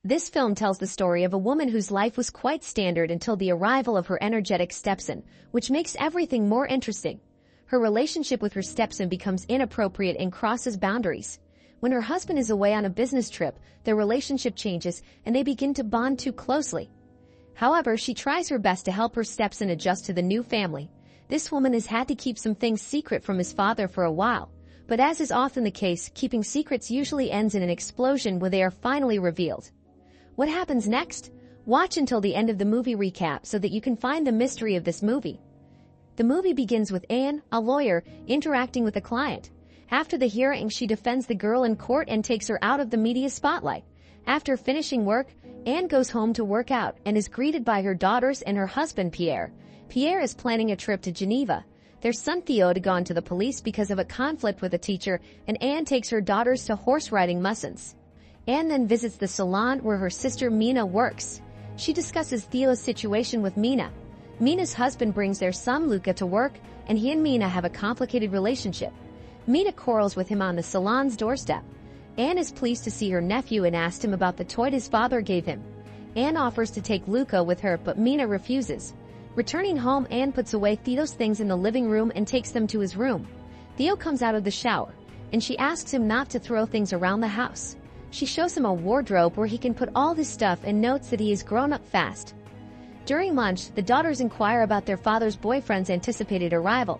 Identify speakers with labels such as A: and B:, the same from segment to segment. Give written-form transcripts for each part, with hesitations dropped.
A: This film tells the story of a woman whose life was quite standard until the arrival of her energetic stepson, which makes everything more interesting. Her relationship with her stepson becomes inappropriate and crosses boundaries. When her husband is away on a business trip, their relationship changes and they begin to bond too closely. However, she tries her best to help her stepson adjust to the new family. This woman has had to keep some things secret from his father for a while, but as is often the case, keeping secrets usually ends in an explosion when they are finally revealed. What happens next? Watch until the end of the movie recap so that you can find the mystery of this movie. The movie begins with Anne, a lawyer, interacting with a client. After the hearing, she defends the girl in court and takes her out of the media spotlight. After finishing work, Anne goes home to work out and is greeted by her daughters and her husband Pierre. Pierre is planning a trip to Geneva. Their son Theo to gone to the police because of a conflict with a teacher, and Anne takes her daughters to horse riding lessons. Anne then visits the salon where her sister Mina works. She discusses Theo's situation with Mina. Mina's husband brings their son Luca to work, and he and Mina have a complicated relationship. Mina quarrels with him on the salon's doorstep. Anne is pleased to see her nephew and asks him about the toy his father gave him. Anne offers to take Luca with her, but Mina refuses. Returning home, Anne puts away Theo's things in the living room and takes them to his room. Theo comes out of the shower, and she asks him not to throw things around the house. She shows him a wardrobe where he can put all his stuff and notes that he has grown up fast. During lunch, the daughters inquire about their father's boyfriend's anticipated arrival.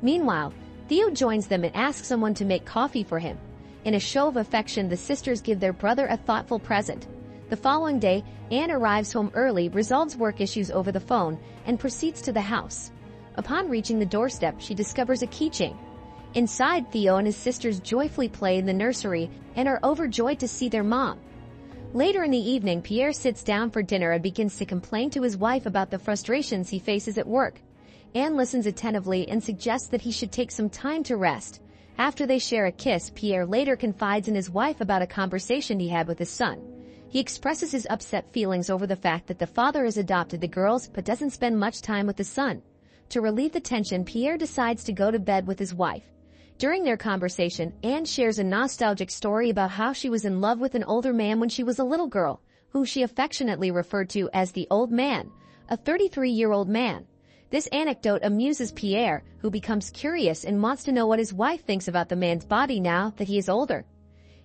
A: Meanwhile, Theo joins them and asks someone to make coffee for him. In a show of affection, the sisters give their brother a thoughtful present. The following day, Anne arrives home early, resolves work issues over the phone, and proceeds to the house. Upon reaching the doorstep, she discovers a keychain. Inside, Theo and his sisters joyfully play in the nursery and are overjoyed to see their mom. Later in the evening, Pierre sits down for dinner and begins to complain to his wife about the frustrations he faces at work. Anne listens attentively and suggests that he should take some time to rest. After they share a kiss, Pierre later confides in his wife about a conversation he had with his son. He expresses his upset feelings over the fact that the father has adopted the girls but doesn't spend much time with the son. To relieve the tension, Pierre decides to go to bed with his wife. During their conversation, Anne shares a nostalgic story about how she was in love with an older man when she was a little girl, whom she affectionately referred to as the old man, a 33-year-old man. This anecdote amuses Pierre, who becomes curious and wants to know what his wife thinks about the man's body now that he is older.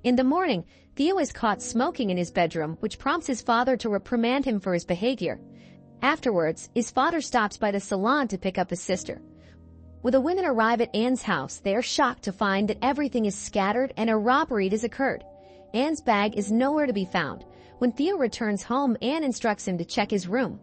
A: In the morning, Theo is caught smoking in his bedroom, which prompts his father to reprimand him for his behavior. Afterwards, his father stops by the salon to pick up his sister. When the women arrive at Anne's house, they are shocked to find that everything is scattered and a robbery has occurred. Anne's bag is nowhere to be found. When Theo returns home, Anne instructs him to check his room.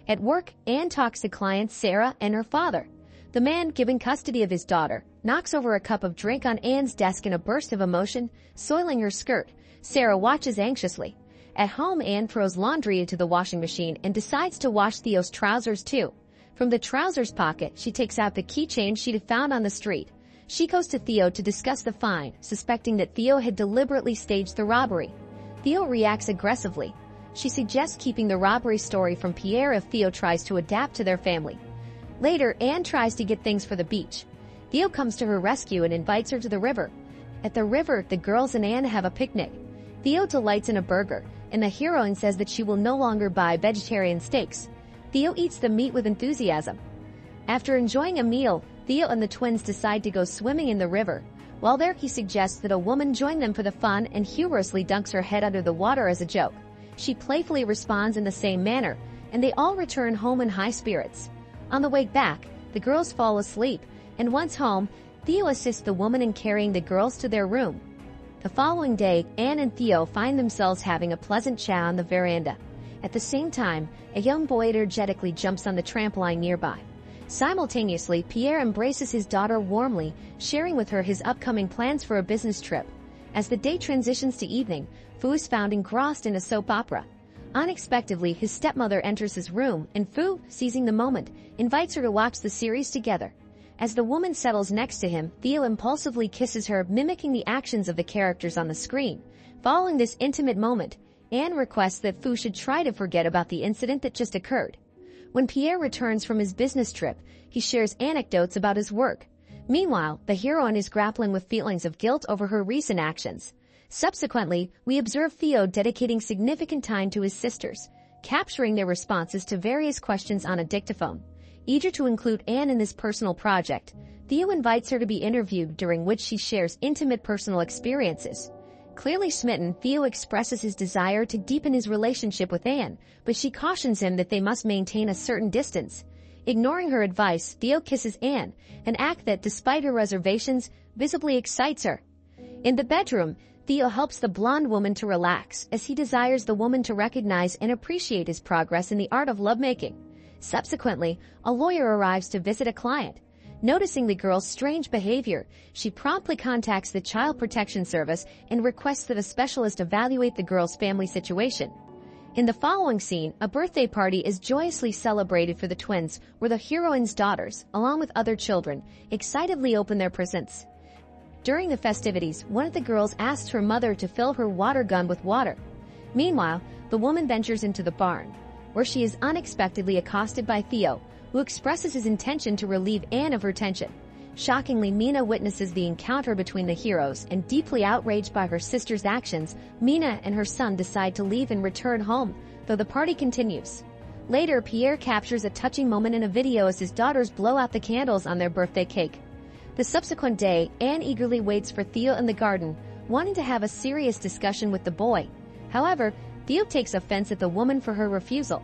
A: At work, Anne talks to clients Sarah and her father. The man, given custody of his daughter, knocks over a cup of drink on Anne's desk in a burst of emotion, soiling her skirt. Sarah watches anxiously. At home, Anne throws laundry into the washing machine and decides to wash Theo's trousers too. From the trousers pocket, she takes out the keychain she'd found on the street. She goes to Theo to discuss the find, suspecting that Theo had deliberately staged the robbery. Theo reacts aggressively. She suggests keeping the robbery story from Pierre if Theo tries to adapt to their family. Later, Anne tries to get things for the beach. Theo comes to her rescue and invites her to the river. At the river, the girls and Anne have a picnic. Theo delights in a burger, and the heroine says that she will no longer buy vegetarian steaks. Theo eats the meat with enthusiasm. After enjoying a meal, Theo and the twins decide to go swimming in the river. While there, he suggests that a woman join them for the fun and humorously dunks her head under the water as a joke. She playfully responds in the same manner, and they all return home in high spirits. On the way back, the girls fall asleep, and once home, Theo assists the woman in carrying the girls to their room. The following day, Anne and Theo find themselves having a pleasant chat on the veranda. At the same time, a young boy energetically jumps on the trampoline nearby. Simultaneously, Pierre embraces his daughter warmly, sharing with her his upcoming plans for a business trip. As the day transitions to evening, Fu is found engrossed in a soap opera. Unexpectedly, his stepmother enters his room, and Fu, seizing the moment, invites her to watch the series together. As the woman settles next to him, Theo impulsively kisses her, mimicking the actions of the characters on the screen. Following this intimate moment, Anne requests that Fu should try to forget about the incident that just occurred. When Pierre returns from his business trip, he shares anecdotes about his work. Meanwhile, the heroine is grappling with feelings of guilt over her recent actions. Subsequently, we observe Theo dedicating significant time to his sisters, capturing their responses to various questions on a dictaphone. Eager to include Anne in this personal project, Theo invites her to be interviewed, during which she shares intimate personal experiences. Clearly smitten, Theo expresses his desire to deepen his relationship with Anne, but she cautions him that they must maintain a certain distance. Ignoring her advice, Theo kisses Anne, an act that, despite her reservations, visibly excites her. In the bedroom, Theo helps the blonde woman to relax, as he desires the woman to recognize and appreciate his progress in the art of lovemaking. Subsequently, a lawyer arrives to visit a client. Noticing the girl's strange behavior, she promptly contacts the Child Protection Service and requests that a specialist evaluate the girl's family situation. In the following scene, a birthday party is joyously celebrated for the twins, where the heroine's daughters, along with other children, excitedly open their presents. During the festivities, one of the girls asks her mother to fill her water gun with water. Meanwhile, the woman ventures into the barn, where she is unexpectedly accosted by Theo, who expresses his intention to relieve Anne of her tension. Shockingly, Mina witnesses the encounter between the heroes, and deeply outraged by her sister's actions, Mina and her son decide to leave and return home, though the party continues. Later, Pierre captures a touching moment in a video as his daughters blow out the candles on their birthday cake. The subsequent day, Anne eagerly waits for Theo in the garden, wanting to have a serious discussion with the boy. However, Theo takes offense at the woman for her refusal.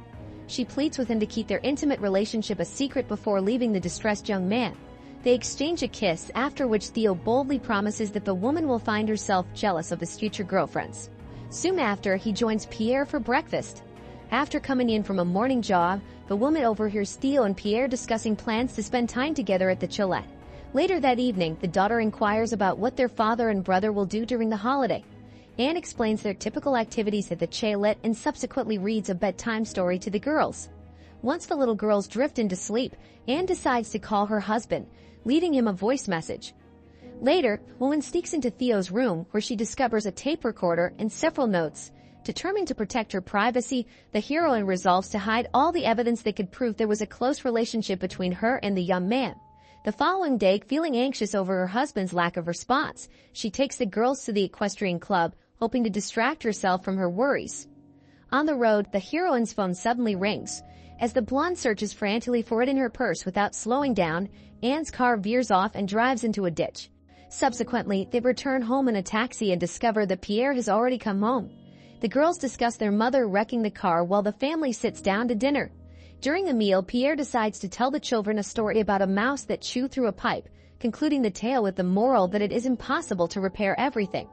A: She pleads with him to keep their intimate relationship a secret before leaving the distressed young man. They exchange a kiss, after which Theo boldly promises that the woman will find herself jealous of his future girlfriends. Soon after, he joins Pierre for breakfast. After coming in from a morning jog, the woman overhears Theo and Pierre discussing plans to spend time together at the chalet. Later that evening, the daughter inquires about what their father and brother will do during the holiday. Anne explains their typical activities at the chalet and subsequently reads a bedtime story to the girls. Once the little girls drift into sleep, Anne decides to call her husband, leaving him a voice message. Later, a woman sneaks into Theo's room, where she discovers a tape recorder and several notes. Determined to protect her privacy, the heroine resolves to hide all the evidence that could prove there was a close relationship between her and the young man. The following day, feeling anxious over her husband's lack of response, she takes the girls to the equestrian club, hoping to distract herself from her worries. On the road, the heroine's phone suddenly rings. As the blonde searches frantically for it in her purse without slowing down, Anne's car veers off and drives into a ditch. Subsequently, they return home in a taxi and discover that Pierre has already come home. The girls discuss their mother wrecking the car while the family sits down to dinner. During the meal, Pierre decides to tell the children a story about a mouse that chewed through a pipe, concluding the tale with the moral that it is impossible to repair everything.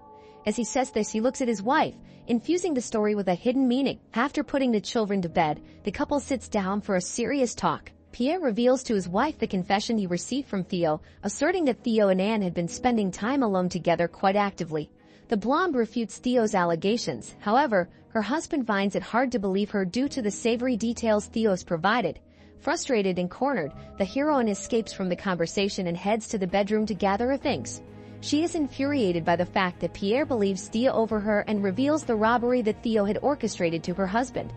A: As he says this, he looks at his wife, infusing the story with a hidden meaning. After putting the children to bed, the couple sits down for a serious talk. Pierre reveals to his wife the confession he received from Theo, asserting that Theo and Anne had been spending time alone together quite actively. The blonde refutes Theo's allegations. However, her husband finds it hard to believe her due to the savory details Theo's provided. Frustrated and cornered, the heroine escapes from the conversation and heads to the bedroom to gather her things. She is infuriated by the fact that Pierre believes Theo over her and reveals the robbery that Theo had orchestrated to her husband.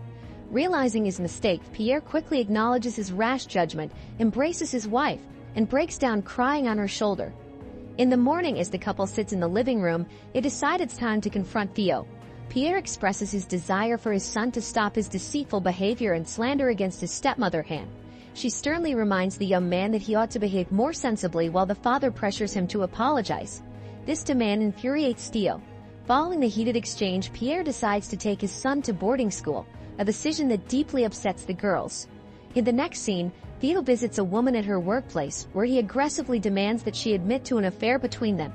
A: Realizing his mistake, Pierre quickly acknowledges his rash judgment, embraces his wife, and breaks down crying on her shoulder. In the morning, as the couple sits in the living room, they decide it's time to confront Theo. Pierre expresses his desire for his son to stop his deceitful behavior and slander against his stepmother, Anne. She sternly reminds the young man that he ought to behave more sensibly, while the father pressures him to apologize. This demand infuriates Theo. Following the heated exchange, Pierre decides to take his son to boarding school, a decision that deeply upsets the girls. In the next scene, Theo visits a woman at her workplace, where he aggressively demands that she admit to an affair between them.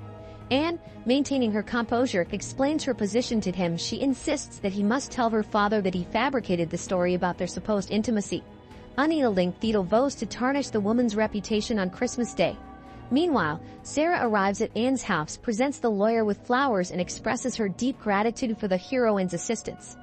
A: Anne, maintaining her composure, explains her position to him. She insists that he must tell her father that he fabricated the story about their supposed intimacy. Unyielding, Theo vows to tarnish the woman's reputation on Christmas Day. Meanwhile, Sarah arrives at Anne's house, presents the lawyer with flowers, and expresses her deep gratitude for the heroine's assistance.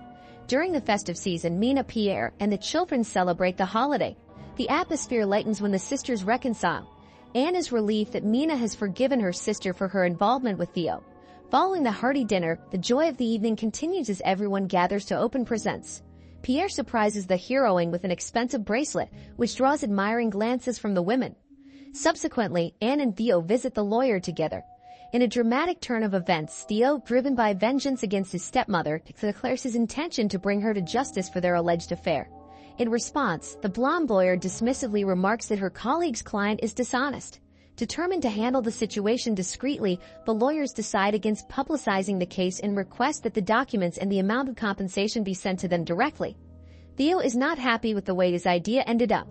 A: During the festive season, Mina, Pierre, and the children celebrate the holiday. The atmosphere lightens when the sisters reconcile. Anne is relieved that Mina has forgiven her sister for her involvement with Theo. Following the hearty dinner, the joy of the evening continues as everyone gathers to open presents. Pierre surprises the heroine with an expensive bracelet, which draws admiring glances from the women. Subsequently, Anne and Theo visit the lawyer together. In a dramatic turn of events, Theo, driven by vengeance against his stepmother, declares his intention to bring her to justice for their alleged affair. In response, the blonde lawyer dismissively remarks that her colleague's client is dishonest. Determined to handle the situation discreetly, the lawyers decide against publicizing the case and request that the documents and the amount of compensation be sent to them directly. Theo is not happy with the way his idea ended up.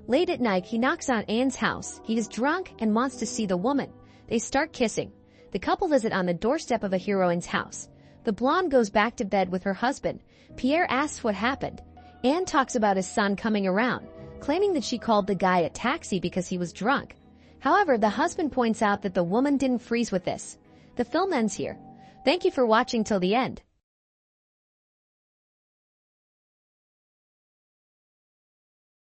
A: Late at night, he knocks on Anne's house. He is drunk and wants to see the woman. They start kissing. The couple visit on the doorstep of a heroine's house. The blonde goes back to bed with her husband. Pierre asks what happened. Anne talks about his son coming around, claiming that she called the guy a taxi because he was drunk. However, the husband points out that the woman didn't freeze with this. The film ends here. Thank you for watching till the end.